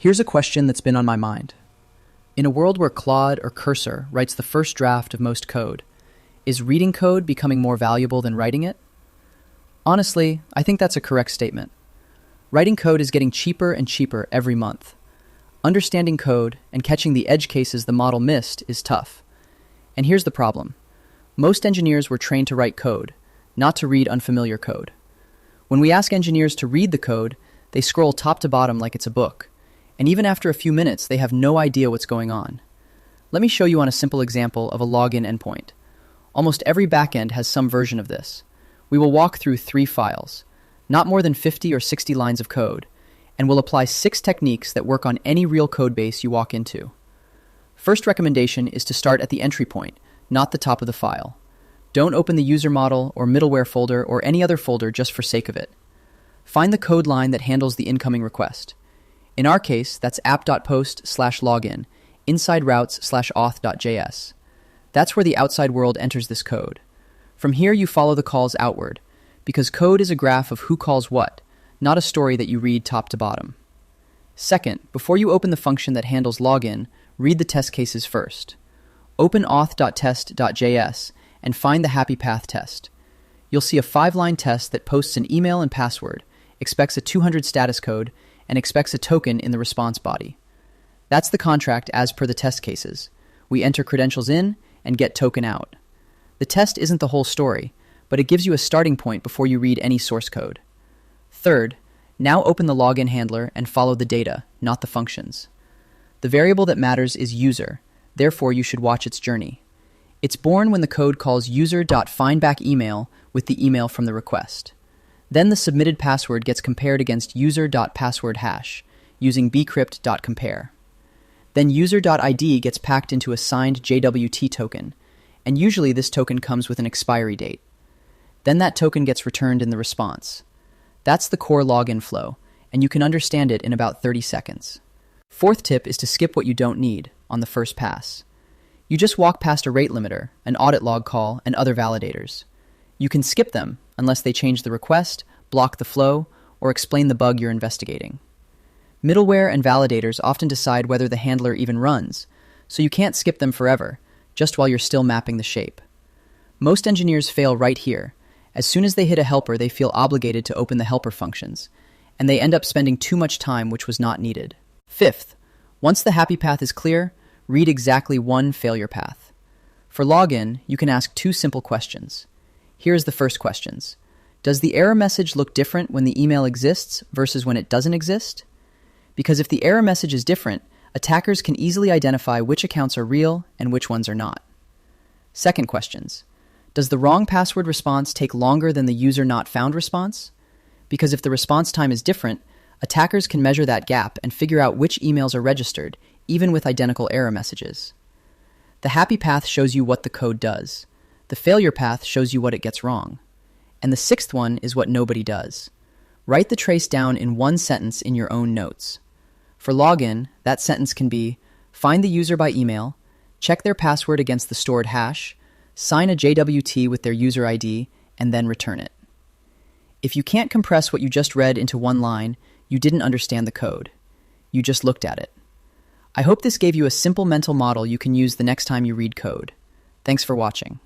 Here's a question that's been on my mind. In a world where Claude or Cursor writes the first draft of most code, is reading code becoming more valuable than writing it? Honestly, I think that's a correct statement. Writing code is getting cheaper and cheaper every month. Understanding code and catching the edge cases the model missed is tough. And here's the problem. Most engineers were trained to write code, not to read unfamiliar code. When we ask engineers to read the code, they scroll top to bottom like it's a book. And even after a few minutes, they have no idea what's going on. Let me show you on a simple example of a login endpoint. Almost every backend has some version of this. We will walk through 3 files, not more than 50 or 60 lines of code, and we'll apply 6 techniques that work on any real code base you walk into. First recommendation is to start at the entry point, not the top of the file. Don't open the user model or middleware folder or any other folder just for sake of it. Find the code line that handles the incoming request. In our case, that's app.post/login, inside routes/auth.js. That's where the outside world enters this code. From here, you follow the calls outward, because code is a graph of who calls what, not a story that you read top to bottom. Second, before you open the function that handles login, read the test cases first. Open auth.test.js and find the happy path test. You'll see a 5-line test that posts an email and password, expects a 200 status code, and expects a token in the response body. That's the contract as per the test cases. We enter credentials in and get token out. The test isn't the whole story, but it gives you a starting point before you read any source code. Third, now open the login handler and follow the data, not the functions. The variable that matters is user, therefore you should watch its journey. It's born when the code calls user.findbackEmail with the email from the request. Then the submitted password gets compared against user.passwordHash using bcrypt.compare. Then user.id gets packed into a signed JWT token, and usually this token comes with an expiry date. Then that token gets returned in the response. That's the core login flow, and you can understand it in about 30 seconds. Fourth tip is to skip what you don't need on the first pass. You just walk past a rate limiter, an audit log call, and other validators. You can skip them unless they change the request, block the flow, or explain the bug you're investigating. Middleware and validators often decide whether the handler even runs, so you can't skip them forever, just while you're still mapping the shape. Most engineers fail right here. As soon as they hit a helper, they feel obligated to open the helper functions, and they end up spending too much time which was not needed. Fifth, once the happy path is clear, read exactly one failure path. For login, you can ask 2 simple questions. Here's the first questions. Does the error message look different when the email exists versus when it doesn't exist? Because if the error message is different, attackers can easily identify which accounts are real and which ones are not. Second questions. Does the wrong password response take longer than the user not found response? Because if the response time is different, attackers can measure that gap and figure out which emails are registered, even with identical error messages. The happy path shows you what the code does. The failure path shows you what it gets wrong. And the 6th one is what nobody does. Write the trace down in 1 sentence in your own notes. For login, that sentence can be, find the user by email, check their password against the stored hash, sign a JWT with their user ID, and then return it. If you can't compress what you just read into 1 line, you didn't understand the code. You just looked at it. I hope this gave you a simple mental model you can use the next time you read code. Thanks for watching.